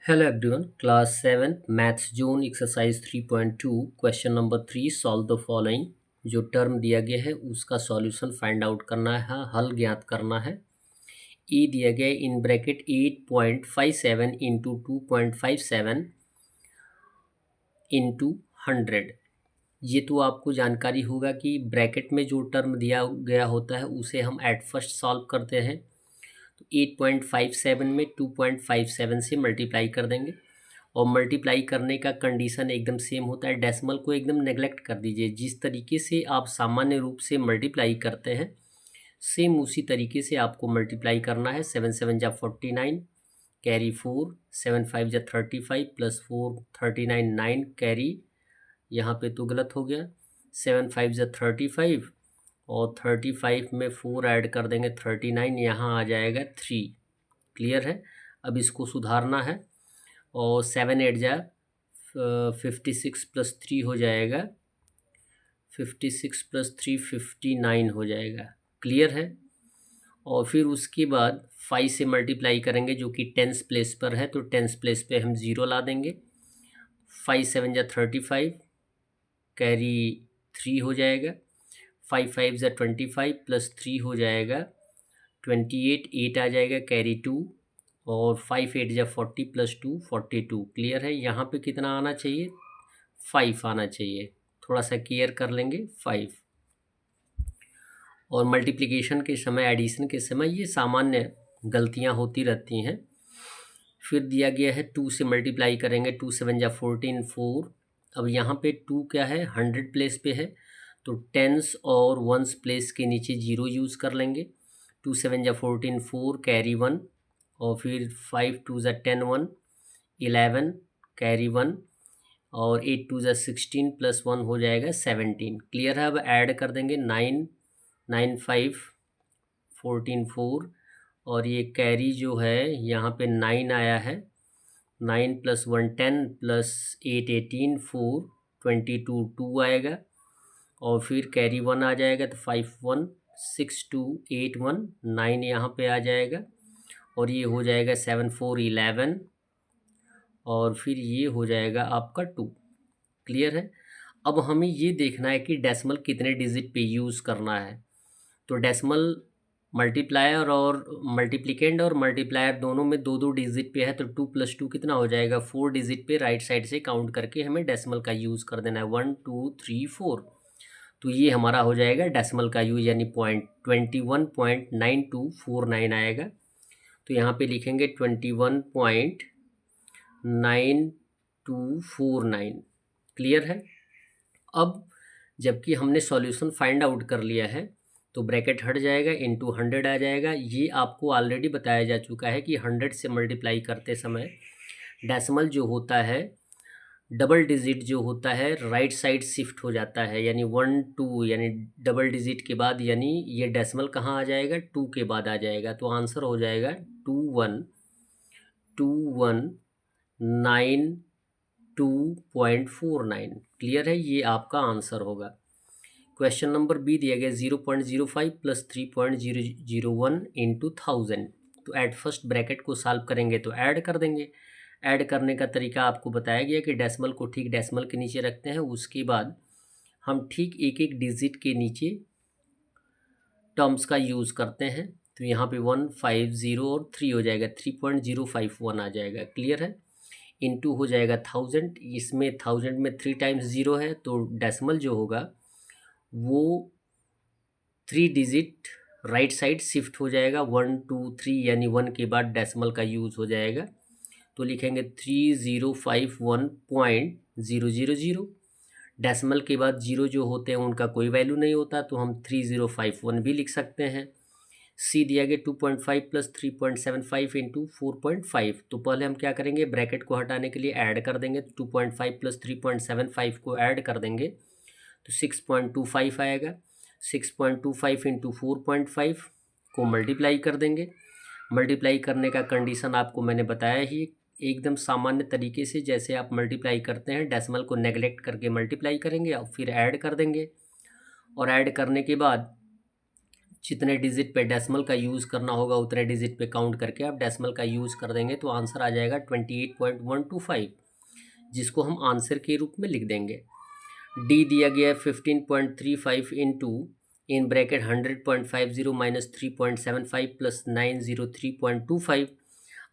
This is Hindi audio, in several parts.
Hello everyone, class 7 maths zone exercise 3.2 question number 3 solve the following। जो टर्म दिया गया है उसका सॉल्यूशन फाइंड आउट करना है, हल ज्ञात करना है। ई दिया गया है इन ब्रैकेट 8.57 इंटू 2.57 इंटू 100। ये तो आपको जानकारी होगा कि ब्रैकेट में जो टर्म दिया गया होता है उसे हम एट फर्स्ट सॉल्व करते हैं। तो 8.57 में 2.57 से मल्टीप्लाई कर देंगे और मल्टीप्लाई करने का कंडीशन एकदम सेम होता है। डेसिमल को एकदम नेग्लेक्ट कर दीजिए। जिस तरीके से आप सामान्य रूप से मल्टीप्लाई करते हैं सेम उसी तरीके से आपको मल्टीप्लाई करना है। 7 7 जा 49 कैरी 4, 7 5 जा 35 प्लस 4 39 9 कैरी, यहाँ पे तो गलत हो गया। 7 5 जा 35 और 35 में 4 ऐड कर देंगे 39, यहाँ आ जाएगा 3। क्लियर है। अब इसको सुधारना है और 7 8 जा 56 प्लस 3 हो जाएगा, 56 प्लस 3 59 हो जाएगा। क्लियर है। और फिर उसके बाद 5 से मल्टीप्लाई करेंगे जो कि टेंस प्लेस पर है, तो टेंस प्लेस पे हम 0 ला देंगे। 5 7 जा 35 कैरी 3 हो जाएगा। 5 5 जा 25 प्लस 3 हो जाएगा 28, 8 आ जाएगा कैरी 2 और 5 8 जा 40 प्लस 2 42। क्लियर है। यहाँ पे कितना आना चाहिए? 5 आना चाहिए। थोड़ा सा केयर कर लेंगे 5। और मल्टीप्लिकेशन के समय, एडिशन के समय ये सामान्य गलतियाँ होती रहती हैं। फिर दिया गया है 2 से मल्टीप्लाई करेंगे, 2 7 जा 14 4। अब यहाँ पे 2 क्या है 100 प्लेस पे है, तो टेंस और वंस प्लेस के नीचे 0 यूज़ कर लेंगे। 2 7 जा 14 4 कैरी 1 और फिर 5 2 जा 10 1 11 कैरी 1 और 8 2 जा 16 प्लस 1 हो जाएगा 17। क्लियर है। अब ऐड कर देंगे 9 9 5 14 4 और ये कैरी जो है यहाँ पे 9 आया है। 9 प्लस 1 10 प्लस 8 18 4 22 2 आएगा और फिर कैरी 1 आ जाएगा, तो 5 1 6 2 8 1 9 यहाँ पे आ जाएगा और ये हो जाएगा 7 4 11 और फिर ये हो जाएगा आपका 2। क्लियर है। अब हमें ये देखना है कि डेसिमल कितने डिजिट पे यूज़ करना है। तो डेसिमल मल्टीप्लायर और मल्टीप्लिकेंड और मल्टीप्लायर दोनों में दो दो डिजिट पे है, तो 2 + 2 कितना हो जाएगा 4 डिजिट पे राइट साइड से काउंट करके हमें डेसिमल का यूज़ कर देना है 1 2 3 4। तो ये हमारा हो जाएगा डेसिमल का यूज, यानी 21.9249 आएगा। तो यहाँ पे लिखेंगे 21.9249। क्लियर है। अब जबकि हमने सॉल्यूशन फाइंड आउट कर लिया है तो ब्रैकेट हट जाएगा, इनटू 100 आ जाएगा। ये आपको ऑलरेडी बताया जा चुका है कि 100 से मल्टीप्लाई करते समय डेसिमल जो होता है, डबल डिजिट जो होता है राइट साइड शिफ्ट हो जाता है, यानी 1 2, यानी डबल डिजिट के बाद, यानी ये डेसिमल कहाँ आ जाएगा 2 के बाद आ जाएगा। तो आंसर हो जाएगा 2192.49। क्लियर है। ये आपका आंसर होगा। क्वेश्चन नंबर बी दिया गया 0.05 प्लस 3.001 इंटू 1000। तो एट फर्स्ट ब्रैकेट को सॉल्व करेंगे तो ऐड कर देंगे। ऐड करने का तरीका आपको बताया गया कि डेसिमल को ठीक डेसिमल के नीचे रखते हैं, उसके बाद हम ठीक एक एक डिजिट के नीचे टर्म्स का यूज़ करते हैं। तो यहाँ पे 1 5 0 और 3 हो जाएगा, 3.051 आ जाएगा। क्लियर है। इनटू हो जाएगा 1000। इसमें 1000 में 3 टाइम्स 0 है, तो डेसिमल जो होगा वो 3 डिजिट राइट साइड शिफ्ट हो जाएगा 1 2 3, यानी 1 के बाद डेसिमल का यूज़ हो जाएगा। तो लिखेंगे 3051.000। डेसिमल के बाद 0 जो होते हैं उनका कोई वैल्यू नहीं होता, तो हम 3051 भी लिख सकते हैं। सी दिया गया 2.5 प्लस 3.75 इंटू 4.5। तो पहले हम क्या करेंगे, ब्रैकेट को हटाने के लिए ऐड कर देंगे। 2.5 प्लस 3.75 को ऐड कर देंगे तो 6.25 आएगा। 6.25 इंटू 4.5 को मल्टीप्लाई कर देंगे। मल्टीप्लाई करने का कंडीशन आपको मैंने बताया ही, एकदम सामान्य तरीके से जैसे आप मल्टीप्लाई करते हैं, डेसिमल को नेगलेक्ट करके मल्टीप्लाई करेंगे और फिर ऐड कर देंगे। और ऐड करने के बाद जितने डिजिट पे डेसिमल का यूज़ करना होगा उतने डिजिट पे काउंट करके आप डेसिमल का यूज़ कर देंगे तो आंसर आ जाएगा 28.125, जिसको हम आंसर के रूप में लिख देंगे। डी दिया गया है 15.35 into in bracket 100.50 minus 3.75 plus 903.25।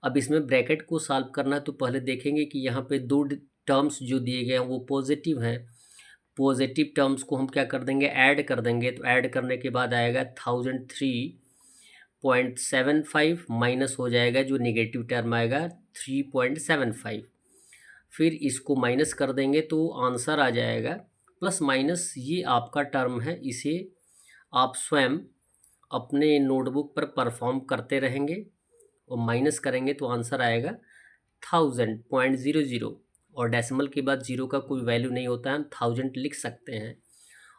अब इसमें ब्रैकेट को सॉल्व करना तो पहले देखेंगे कि यहाँ पे दो टर्म्स जो दिए गए हैं वो पॉजिटिव हैं। पॉजिटिव टर्म्स को हम क्या कर देंगे, ऐड कर देंगे। तो ऐड करने के बाद आएगा 1003.75 माइनस हो जाएगा जो नेगेटिव टर्म आएगा 3.75। फिर इसको माइनस कर देंगे तो आंसर आ जाएगा प्लस माइनस, ये आपका टर्म है, इसे आप स्वयं अपने नोटबुक पर परफॉर्म करते रहेंगे और माइनस करेंगे तो आंसर आएगा 1000.00। और डेसिमल के बाद जीरो का कोई वैल्यू नहीं होता है, हम 1000 लिख सकते हैं।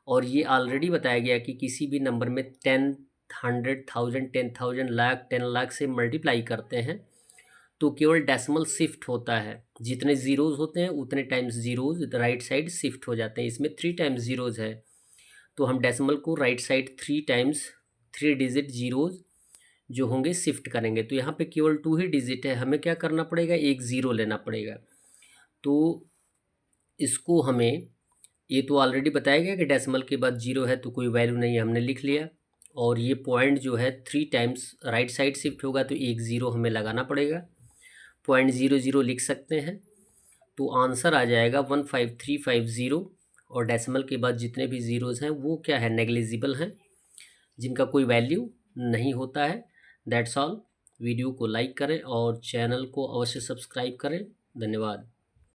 और ये ऑलरेडी बताया गया कि किसी भी नंबर में 10, 100, 1000, 10,000, लाख, 10 लाख से मल्टीप्लाई करते हैं तो केवल डेसिमल शिफ्ट होता है। जितने ज़ीरोज़ होते हैं उतने times zeros right side shift हो जाते हैं। इसमें 3 टाइम्स ज़ीरोज़ है तो हम डेसिमल को right side 3 times 3 digit zeros जो होंगे शिफ्ट करेंगे। तो यहाँ पे केवल 2 ही डिजिट है, हमें क्या करना पड़ेगा, एक ज़ीरो लेना पड़ेगा। तो इसको हमें, ये तो ऑलरेडी बताया गया कि डेसिमल के बाद जीरो है तो कोई वैल्यू नहीं है, हमने लिख लिया। और ये पॉइंट जो है 3 टाइम्स राइट साइड शिफ्ट होगा तो एक ज़ीरो हमें लगाना पड़ेगा, 0.00 लिख सकते हैं। तो आंसर आ जाएगा 15350। और डेसिमल के बाद जितने भी ज़ीरोज़ हैं वो क्या है, नेग्लिजिबल हैं, जिनका कोई वैल्यू नहीं होता है। That's all. वीडियो को लाइक करें और चैनल को अवश्य सब्सक्राइब करें। धन्यवाद।